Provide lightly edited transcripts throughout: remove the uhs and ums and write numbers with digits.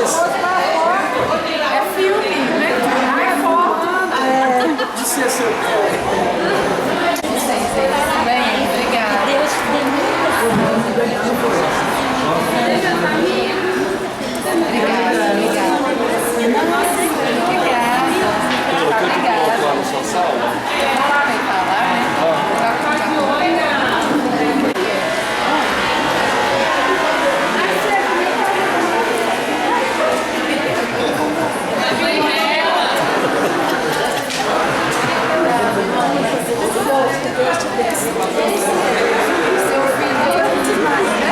É filme, né? Ai, foto. De ser seu pai. Bem, obrigada. Deus te dê muita saúde. Obrigada. Lá na sua sala? Vai falar, né? Seu filho é demais, né?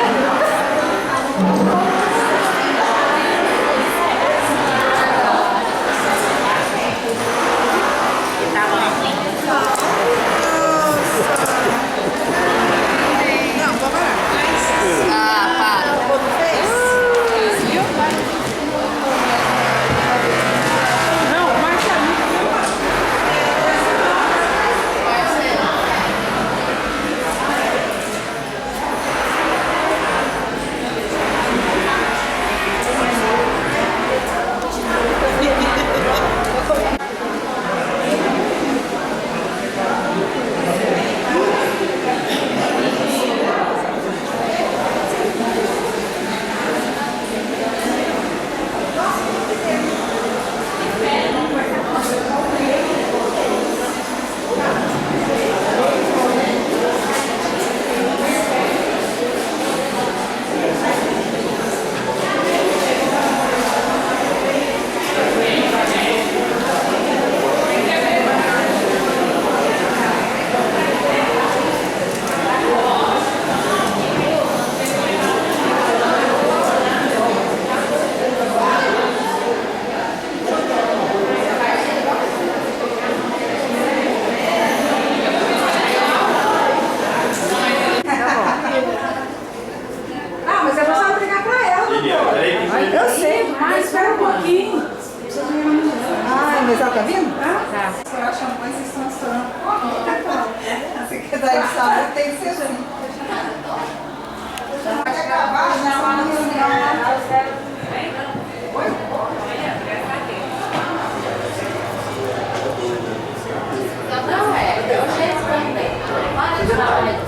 Eu sei, mas espera um pouquinho. Ai, mas ela tá vindo? Tá. Estourar champanhe, vocês estão estourando. Você quer dar de saúde, tem que ser assim. Vai acabar, não, lá no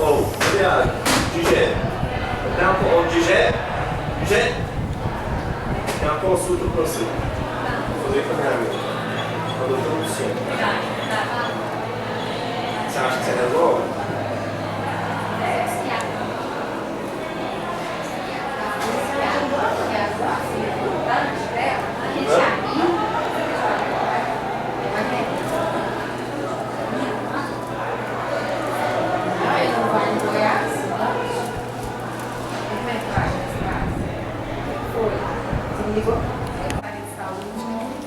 Oh, Juliana, Gigé. Gigé? Tem uma consulta para você. Vou fazer com a minha amiga. A doutora Luciana. Você acha que você resolve?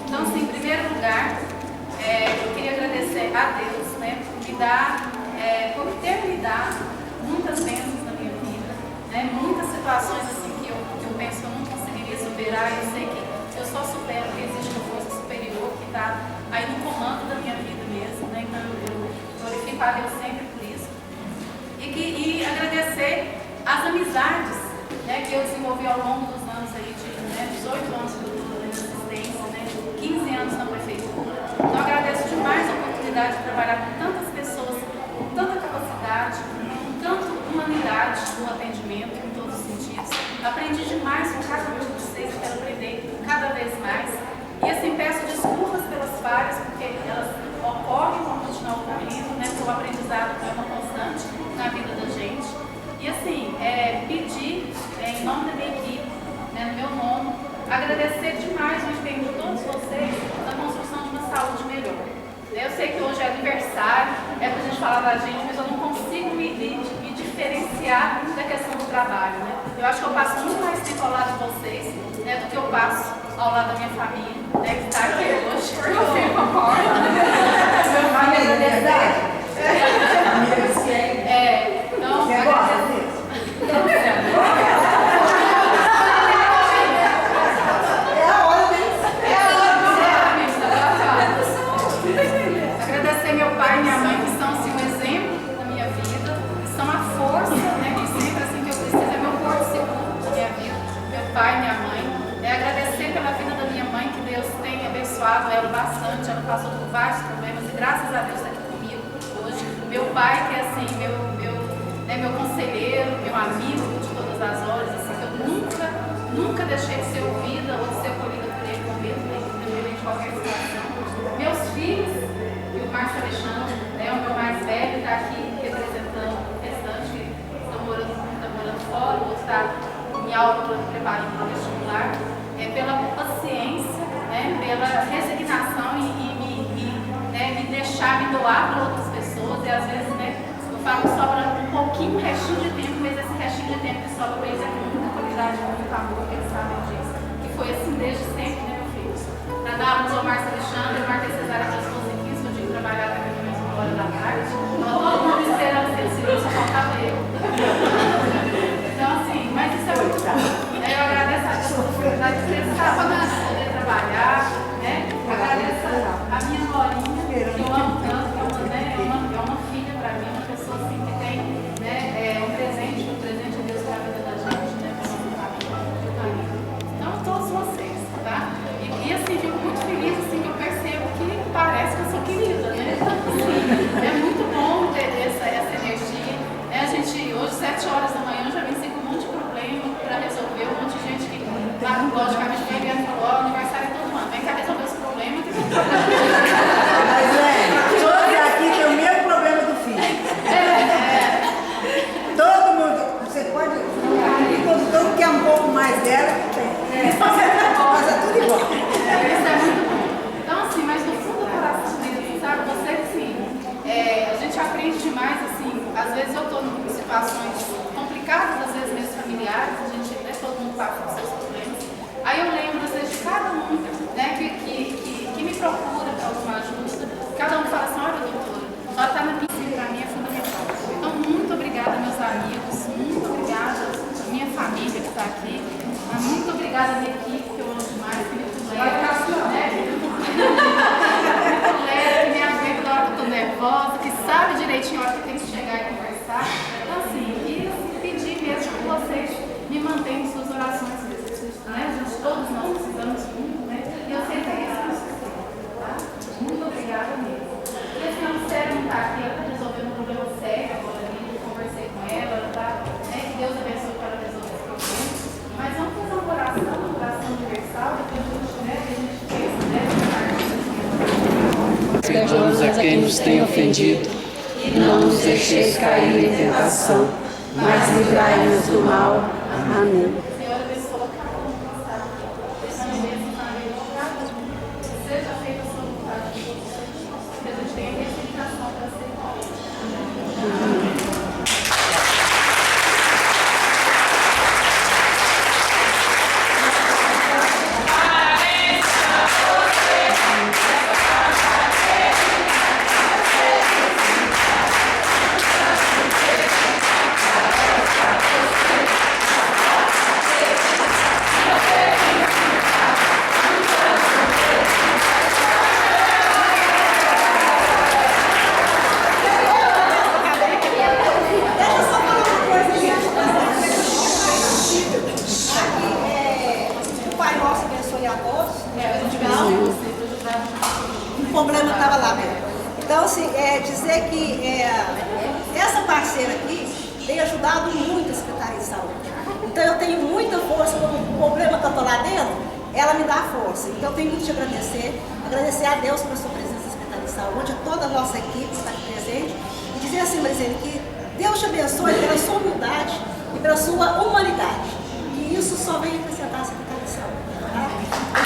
Então, assim, em primeiro lugar, eu queria agradecer a Deus, né, por ter me dado muitas bênçãos na minha vida, né, muitas situações assim que eu penso que eu não conseguiria superar. Eu sei que eu só supero porque existe uma força superior que está aí no comando da minha vida mesmo, né, então eu glorifico a Deus sempre por isso. E agradecer as amizades, né, que eu desenvolvi ao longo dos anos aí, de 18 anos que eu estou na assistência, né, 15 anos na prefeitura. Então agradeço demais a oportunidade de trabalhar com tantas pessoas, com tanta capacidade, com tanta humanidade no atendimento, em todos os sentidos. Aprendi demais com cada um de vocês, quero aprender cada vez mais. E assim, peço desculpas pelas falhas, porque elas ocorrem e vão continuar ocorrendo, né, porque o aprendizado é uma constante na vida da gente. E assim, pedir em nome da minha equipe, né, no meu nome, agradecer demais o empenho de todos vocês na construção de uma saúde melhor. Eu sei que hoje é aniversário, é pra gente falar da gente, mas eu não consigo me diferenciar da questão do trabalho, né? Eu acho que eu passo muito mais tempo ao lado de vocês, né, do que eu passo ao lado da minha família, né, que está aqui hoje, porque eu fico com a porta. Meu filho agradecer. Então, agradecer meu pai e minha mãe, que são assim, um exemplo na minha vida, que são a força, né, que sempre assim que eu preciso é meu porto seguro na minha vida, meu pai e minha mãe. Agradecer pela abençoado ela bastante, ela passou por vários problemas e graças a Deus está aqui comigo hoje. Meu pai, que é assim, meu conselheiro, meu amigo de todas as horas, assim, que eu nunca deixei de ser ouvida ou de ser acolhida por ele no mesmo, independente de qualquer situação. Meus filhos, e o Márcio Alexandre, né, o meu mais velho, está aqui representando o restante, que está morando fora, o outro está em aula preparando para o vestibular, pela paciência, né, pela resignação e me deixar me doar para outras pessoas. E às vezes, né, eu falo que sobra um pouquinho, um restinho de tempo, mas esse restinho de tempo que sobra para eles é com muita qualidade, com muito amor, eles sabem disso. Que foi assim desde sempre, né, meu filho? Para dar aula ao Márcio Alexandre, eu marquei cesárea para as 12h15, eu tinha que trabalhar até pelo menos 1 hora da tarde. Então, todo mundo esperando ser seguinte, só faltava eu. Então, assim, mas isso é muito bom. Eu agradeço a Deus pela oportunidade de ter sábado, de poder trabalhar, né? Agradeço a minha Lorinha, que eu amo tanto, que é uma filha para mim, uma pessoa assim que tem, né, um presente de Deus para a vida da gente, né? Para a nossa família, de carinho. Então, todos vocês, tá? E assim, fico muito feliz assim, que eu percebo que parece que eu sou querida, né? Assim, é muito bom ter essa energia. Né? A gente, hoje, 7 horas da manhã, já venci com um monte de problema para resolver, um monte de gente que lá no logicamente vai ver e falou, ó, aniversário é todo ano, vem cá resolver os problemas. Mas todos aqui têm o mesmo problema do filho. Todo mundo, você pode. Todo que é um pouco mais dela, tem. Mas é tudo igual. Isso é muito bom. Então, assim, mas no fundo do coração mesmo, sabe, você assim, a gente aprende demais, assim, às vezes eu estou em situações complicadas, às vezes mesmo familiares, a gente, né, todo mundo passa com seus problemas. Aí eu lembro, às vezes, de cada um, né, que me procura para alguma ajuda, cada um fala assim, olha, doutora, ela está na minha vida, para mim é fundamental. Então, muito obrigada, meus amigos, muito obrigada à minha família que está aqui, muito obrigada à minha equipe, que eu amo demais, que me leva, né, que me aguenta na hora que eu estou nervosa, que sabe direitinho a hora que tem que chegar e conversar. Então, assim, e pedir mesmo que vocês me mantenham em suas orações, né? Todos nós precisamos muito, né? E eu sei que é isso, tá? Muito obrigada mesmo. E a senhora Célia não está aqui, ela está resolvendo um problema sério agora ali, eu conversei com ela tá, né? Que Deus abençoe para ela resolver esse problema. Mas vamos fazer uma oração universal, depois a gente pensa, né? Perdoa-nos a quem nos tem ofendido, e não nos deixeis cair em tentação, mas livrai-nos do mal. Amém. Senhor, abençoa cada um que está aqui. Deixa a bênção na vida de cada um. Seja feita a sua vontade de vocês, que a gente tenha resignação para ser igual. O problema estava lá mesmo. Então, assim, dizer que essa parceira aqui tem ajudado muito a Secretaria de Saúde. Então, eu tenho muita força, quando o problema que eu estou lá dentro, ela me dá força. Então, eu tenho muito te agradecer a Deus pela sua presença na Secretaria de Saúde, a toda a nossa equipe que está aqui presente, e dizer assim, Marisene, que Deus te abençoe pela sua humildade e pela sua humanidade. E isso só vem acrescentar a Secretaria de Saúde. Tá?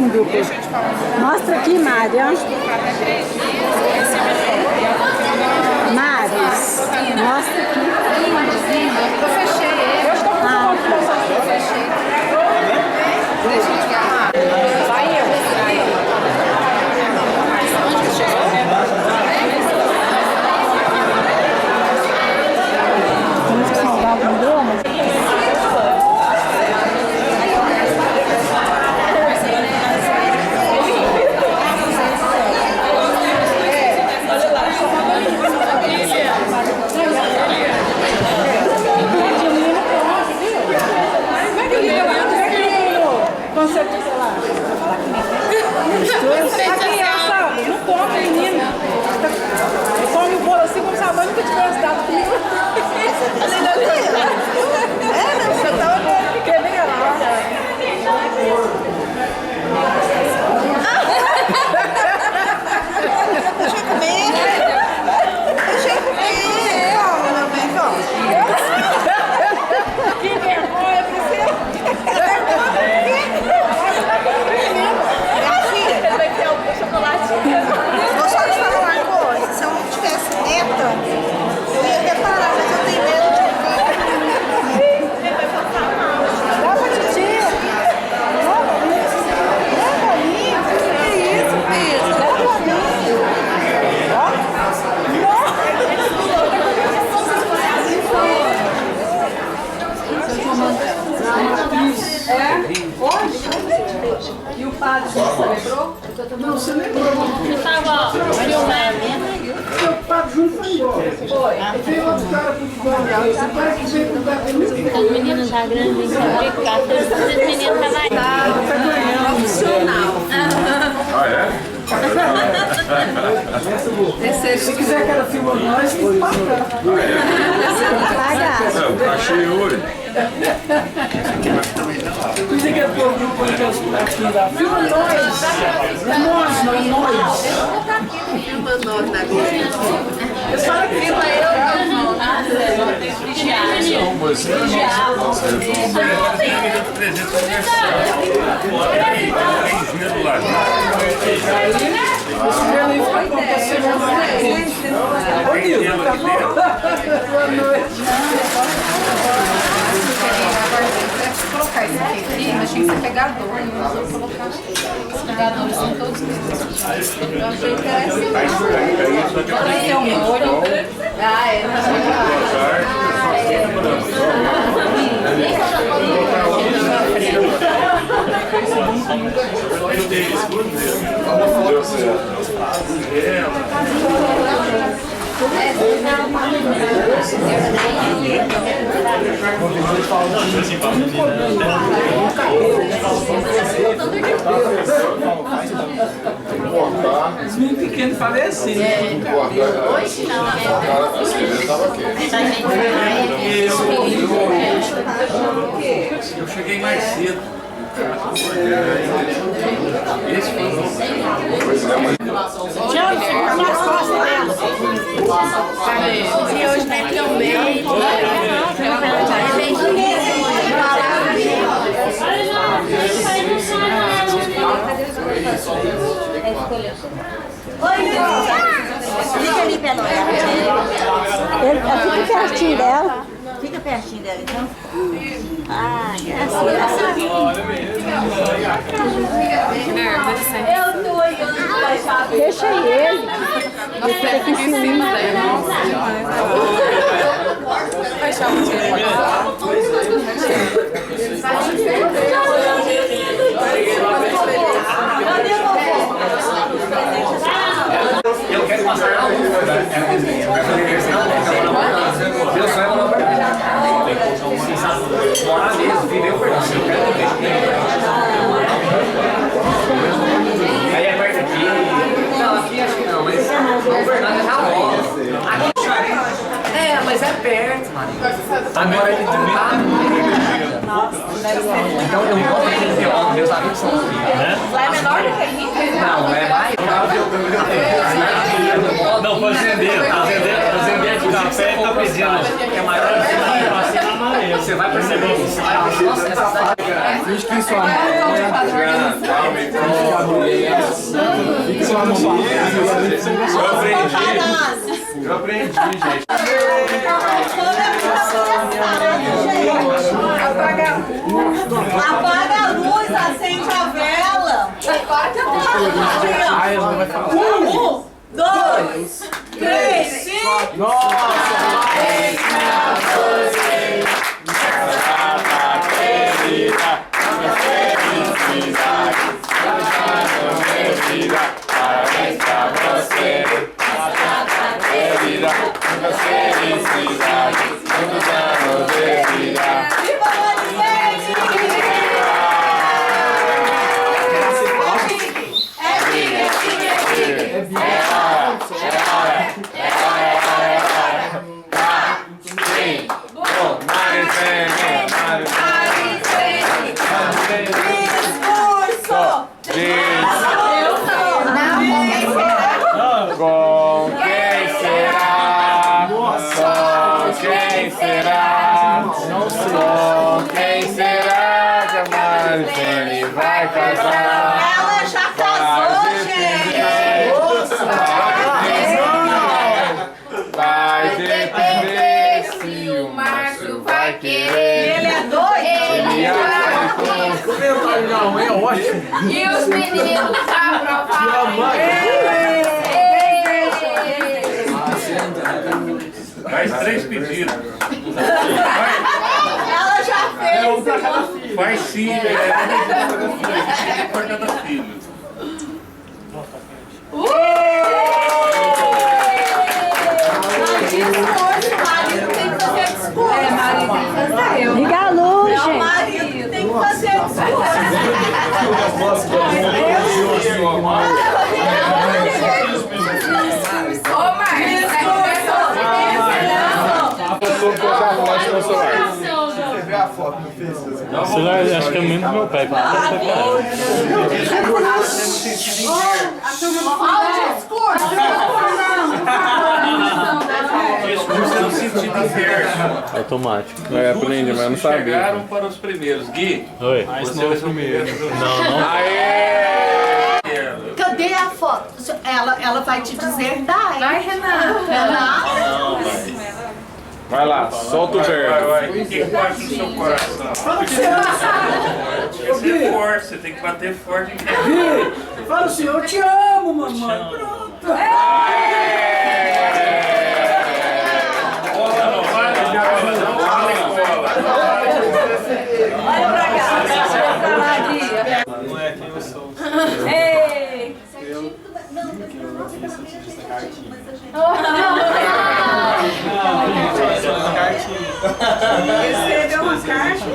lindo. Mostra aqui, Mária. Maris, mostra aqui. Eu fechei ele. Eu estou com eu fechei. Deixa eu ligar. Vai eu. Onde chegou? Vamos salvar o drama. Não come, menina. Eu come o bolo assim como se a mãe nunca tivesse dado comigo. Você tá olhando, porque nem ela. Deixa eu comer. Deixa eu comer. Calma, meu bem, calma. Que vergonha, Priscila. Vou só te falar uma coisa, se eu não tivesse neta, eu ia reparar, mas eu tenho medo de ver. Dá pra titia. Dá pra mim. Que isso, filho? Dá pra mim. E o padre celebrou? Não, você lembrou. Estava filmando. O Padre Júnior foi embora. Foi. Veio outro cara pro Guardião. Você parece que veio com o cara. Os meninos já grandes, vem cá brincar. Os meninos já vai dar. Profissional. Ah, é? Se quiser que ela filma nós, tem que pagar. Paga. Não, achei hoje. Por que é o grupo aqui da filma nós? Nós. Eu vou botar aqui no filma nós na filma Não, você colocar isso aqui, mas tinha que ser pegador, não vou colocar. Os pegadores são todos esses. Eu achei interessante. Esse é o molho. Ah, é. deu certo. Os meninos pequenos falecem. Hoje não, Eu cheguei mais cedo. Esse e hoje tem também. Fica ali pelo Fica pertinho dela. Fica pertinho dela, então. Ah, graças. Deixa ele. Fica aqui em cima. Eu quero passar a luva. Meu sonho é morar pra morar mesmo, viver o perdão. Aí é perto aqui. Não, aqui acho que não, mas o Fernando já rola. É, mas é perto, Maria. Agora ele tá. Então eu gosto daquele violão, meus amigos são os filhos. Lá é menor do que aqui? Não, é mais. Não, fazendeiro de café tá pedindo. É maior que você vai perceber isso. Nossa, essa cidade. Finge que isso é Eu aprendi, gente. Apaga a luz, acende a vela. 1, 2, 3, 5. Parabéns pra você, querida, muita felicidade, muitos anos de vida. Viva Com quem será? Com quem será? Com quem será que a Maricene vai casar? Ela já casou, gente! Vai depender se o Márcio vai querer. Ele é doido! Ele aceitou. Não, é ótimo. E os meninos aprovaram. Faz 3 pedidos. Ela já fez! Faz sim, para cada filho. Marido tem que fazer discurso. Marido tem que fazer. Liga a luz, Não, gente. marido tem que fazer Ô, Marcos, Você vê a foto no Facebook? Celular, acho que é muito do meu pai. Discurso no sentido inverso. Automático. É, aprendi, mas eu não sabia. Chegaram para os primeiros. Gui, Oi. você vai ser o primeiro. Não. Cadê a foto? Ela vai te dizer, dá, hein? Vai, Renato. Vai lá, solta o verbo. Vai. O que bate no seu coração? Você é forte, você tem que bater forte em quem? Fala assim, eu te amo, mamãe. Pronto. Olha pra cá. Não é quem eu sou. Ei! Escreveu uma carta.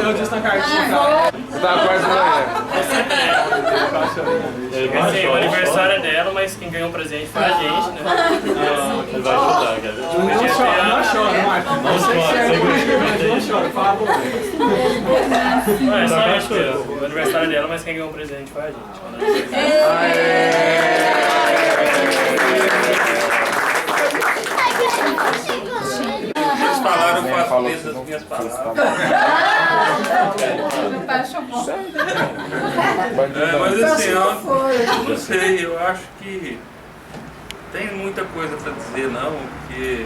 Eu disse na cartinha. Eu tava quase Assim, o aniversário é dela, mas quem ganhou o presente foi a gente, né? Ele vai ajudar, cara. Não chora, Marcos. Não chora, fala a boca. É só mentira. O aniversário é dela, mas quem ganhou o presente foi a gente. Eles falaram com as letras das minhas palavras. Meu pai chamou. Mas assim, eu não sei, eu acho que tem muita coisa pra dizer não, porque...